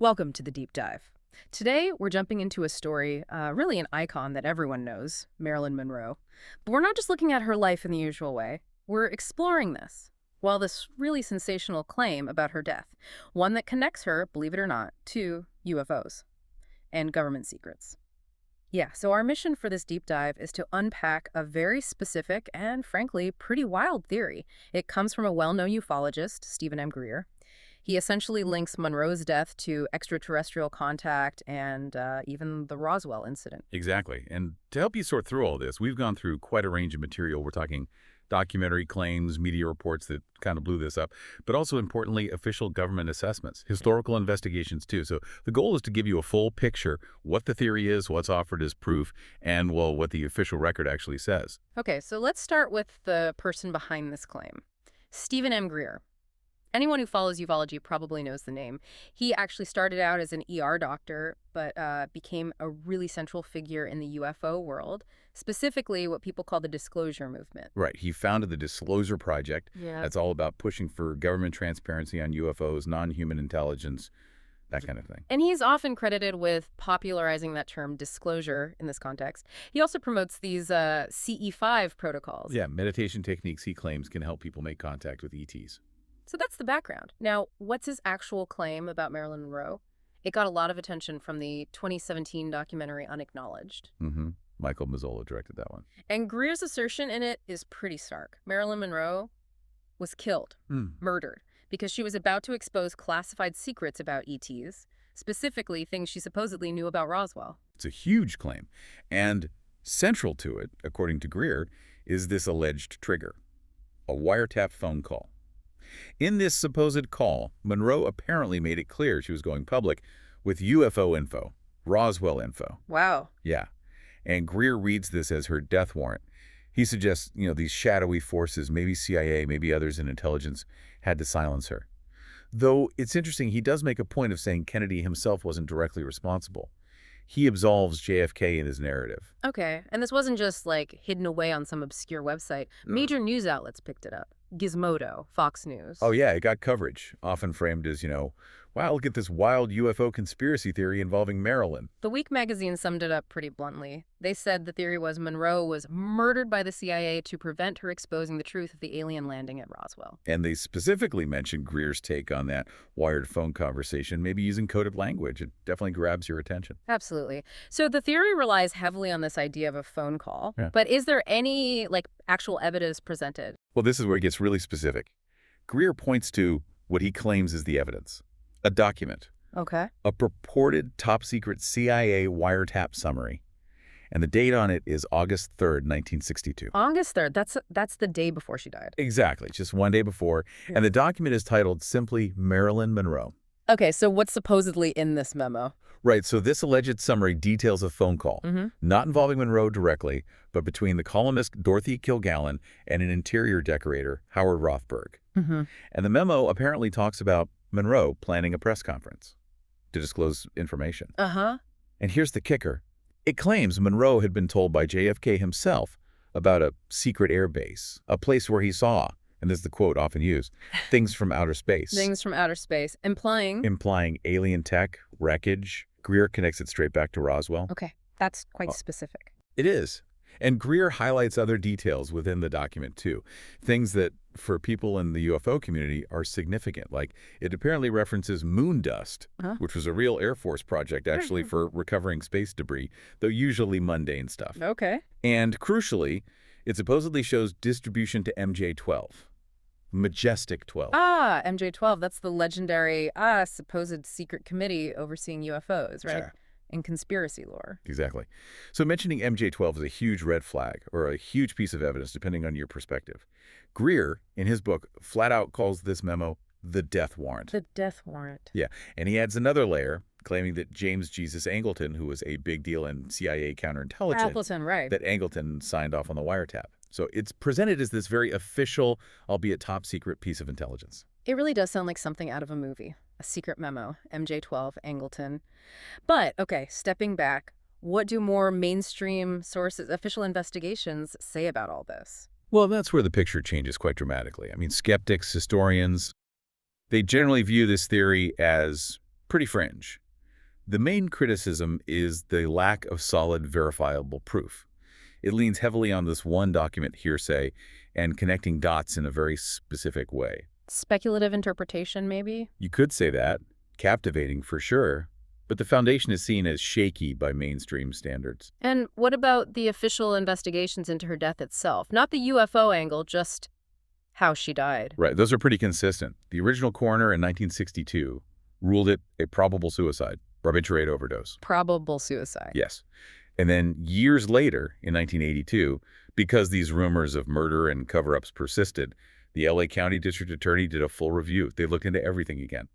Welcome to the Deep Dive. Today, we're jumping into a story, really an icon that everyone knows, Marilyn Monroe. But we're not just looking at her life in the usual way. We're exploring this. Well, this really sensational claim about her death, one that connects her, believe it or not, to UFOs and government secrets. Yeah, so our mission for this deep dive is to unpack a very specific and, frankly, pretty wild theory. It comes from a well-known ufologist, Stephen Greer. He essentially links Monroe's death to extraterrestrial contact and even the Roswell incident. Exactly. And to help you sort through all this, we've gone through quite a range of material. We're talking documentary claims, media reports that kind of blew this up, but also importantly, official government assessments, historical investigations too. So the goal is to give you a full picture, what the theory is, what's offered as proof, and, well, what the official record actually says. Okay, so let's start with the person behind this claim, Stephen Greer. Anyone who follows ufology probably knows the name. He actually started out as an ER doctor, but became a really central figure in the UFO world, specifically what people call the disclosure movement. Right. He founded the Disclosure Project. Yeah. That's all about pushing for government transparency on UFOs, non-human intelligence, that kind of thing. And he's often credited with popularizing that term disclosure in this context. He also promotes these CE5 protocols. Yeah, meditation techniques, he claims, can help people make contact with ETs. So that's the background. Now, what's his actual claim about Marilyn Monroe? It got a lot of attention from the 2017 documentary Unacknowledged. Michael Mazzola directed that one. And Greer's assertion in it is pretty stark. Marilyn Monroe was killed, murdered, because she was about to expose classified secrets about ETs, specifically things she supposedly knew about Roswell. It's a huge claim. And central to it, according to Greer, is this alleged trigger, a wiretap phone call. In this supposed call, Monroe apparently made it clear she was going public with UFO info, Roswell info. Wow. Yeah. And Greer reads this as her death warrant. He suggests, these shadowy forces, maybe CIA, maybe others in intelligence, had to silence her. Though it's interesting, he does make a point of saying Kennedy himself wasn't directly responsible. He absolves JFK in his narrative. Okay, and this wasn't just, hidden away on some obscure website. Major news outlets picked it up. Gizmodo, Fox News. Oh, yeah, it got coverage, often framed as, wow, look at this wild UFO conspiracy theory involving Marilyn. The Week magazine summed it up pretty bluntly. They said the theory was Monroe was murdered by the CIA to prevent her exposing the truth of the alien landing at Roswell. And they specifically mentioned Greer's take on that wired phone conversation, maybe using coded language. It definitely grabs your attention. Absolutely. So the theory relies heavily on this idea of a phone call. Yeah. But is there any, actual evidence presented? Well, this is where it gets really specific. Greer points to what he claims is the evidence. A document. Okay. A purported top-secret CIA wiretap summary. And the date on it is August 3rd, 1962. August 3rd. That's the day before she died. Exactly. Just one day before. Yeah. And the document is titled simply Marilyn Monroe. Okay, so what's supposedly in this memo? Right, so this alleged summary details a phone call, not involving Monroe directly, but between the columnist Dorothy Kilgallen and an interior decorator, Howard Rothberg. And the memo apparently talks about Monroe planning a press conference to disclose information. And here's the kicker. It claims Monroe had been told by JFK himself about a secret air base, a place where he saw, and this is the quote often used, things from outer space. Things from outer space, implying alien tech, wreckage. Greer connects it straight back to Roswell. Okay, that's quite specific. It is. And Greer highlights other details within the document, too. Things that, for people in the UFO community, are significant. Like, it apparently references moon dust, which was a real Air Force project, actually, for recovering space debris, though usually mundane stuff. Okay. And, crucially, it supposedly shows distribution to MJ-12. Majestic 12. Ah, MJ-12. That's the legendary, supposed secret committee overseeing UFOs, right? Sure. In conspiracy lore. Exactly. So mentioning MJ-12 is a huge red flag, or a huge piece of evidence, depending on your perspective. Greer, in his book, flat out calls this memo the death warrant. The death warrant. Yeah, and he adds another layer, claiming that James Jesus Angleton, who was a big deal in CIA counterintelligence, Appleton, right. that Angleton signed off on the wiretap. So it's presented as this very official, albeit top-secret piece of intelligence. It really does sound like something out of a movie. A secret memo, MJ-12, Angleton. But, okay, stepping back, what do more mainstream sources, official investigations, say about all this? Well, that's where the picture changes quite dramatically. I mean, skeptics, historians, they generally view this theory as pretty fringe. The main criticism is the lack of solid, verifiable proof. It leans heavily on this one document hearsay and connecting dots in a very specific way. Speculative interpretation, maybe? You could say that. Captivating for sure. But the foundation is seen as shaky by mainstream standards. And what about the official investigations into her death itself? Not the UFO angle, just how she died. Right, those are pretty consistent. The original coroner in 1962 ruled it a probable suicide, barbiturate overdose. Probable suicide. Yes. And then years later, in 1982, because these rumors of murder and cover-ups persisted, the LA County District Attorney did a full review. They looked into everything again,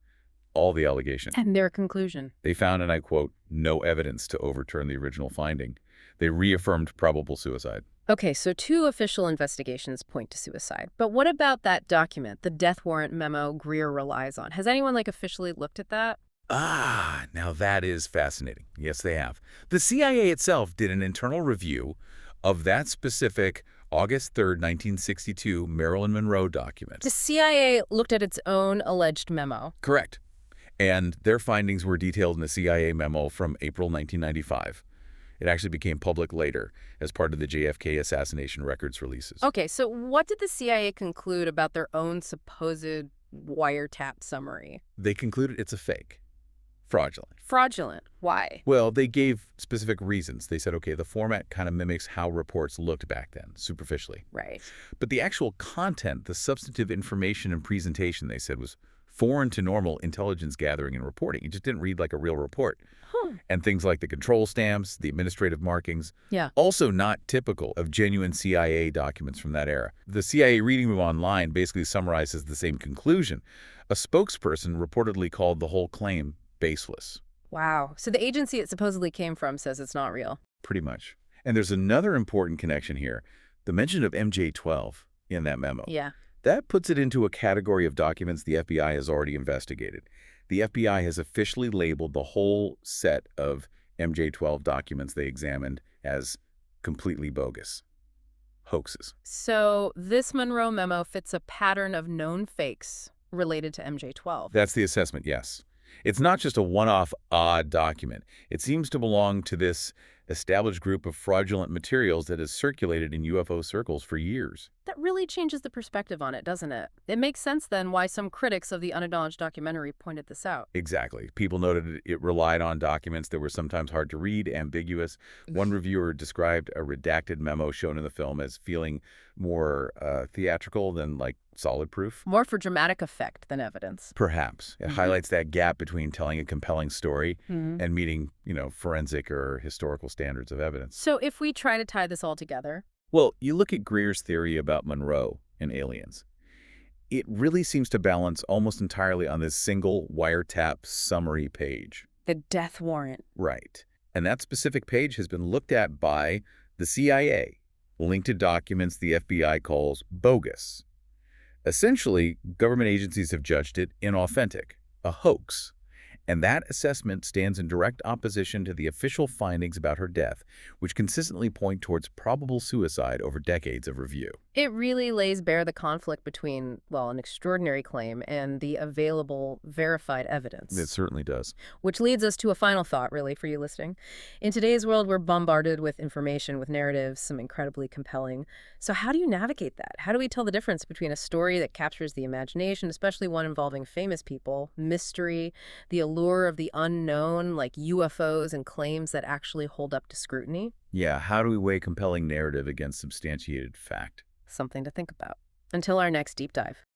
all the allegations. And their conclusion? They found, and I quote, no evidence to overturn the original finding. They reaffirmed probable suicide. Okay, so 2 official investigations point to suicide. But what about that document, the death warrant memo Greer relies on? Has anyone, officially looked at that? Now that is fascinating. Yes, they have. The CIA itself did an internal review of that specific August 3rd, 1962 Marilyn Monroe document. The CIA looked at its own alleged memo. Correct. And their findings were detailed in a CIA memo from April 1995. It actually became public later as part of the JFK assassination records releases. Okay, so what did the CIA conclude about their own supposed wiretap summary? They concluded it's a fake. Fraudulent. Fraudulent. Why? Well, they gave specific reasons. They said, okay, the format kind of mimics how reports looked back then, superficially. Right. But the actual content, the substantive information and presentation, they said, was foreign to normal intelligence gathering and reporting. It just didn't read like a real report. And things like the control stamps, the administrative markings, also not typical of genuine CIA documents from that era. The CIA reading room online basically summarizes the same conclusion. A spokesperson reportedly called the whole claim baseless. Wow. So the agency it supposedly came from says it's not real. Pretty much. And there's another important connection here. The mention of MJ-12 in that memo. Yeah. That puts it into a category of documents the FBI has already investigated. The FBI has officially labeled the whole set of MJ-12 documents they examined as completely bogus. Hoaxes. So this Monroe memo fits a pattern of known fakes related to MJ-12. That's the assessment, yes. It's not just a one-off odd document. It seems to belong to this established group of fraudulent materials that has circulated in UFO circles for years. That really changes the perspective on it, doesn't it? It makes sense then why some critics of the unacknowledged documentary pointed this out. Exactly. People noted it relied on documents that were sometimes hard to read, ambiguous. One reviewer described a redacted memo shown in the film as feeling more theatrical than solid proof. More for dramatic effect than evidence. Perhaps. It highlights that gap between telling a compelling story and meeting, forensic or historical standards of evidence. So if we try to tie this all together... Well, you look at Greer's theory about Monroe and aliens. It really seems to balance almost entirely on this single wiretap summary page. The death warrant. Right. And that specific page has been looked at by the CIA, linked to documents the FBI calls bogus. Essentially, government agencies have judged it inauthentic, a hoax. And that assessment stands in direct opposition to the official findings about her death, which consistently point towards probable suicide over decades of review. It really lays bare the conflict between, well, an extraordinary claim and the available verified evidence. It certainly does. Which leads us to a final thought, really, for you listening. In today's world, we're bombarded with information, with narratives, some incredibly compelling. So how do you navigate that? How do we tell the difference between a story that captures the imagination, especially one involving famous people, mystery, the allure of the unknown, like UFOs and claims that actually hold up to scrutiny? Yeah, how do we weigh compelling narrative against substantiated fact? Something to think about. Until our next deep dive.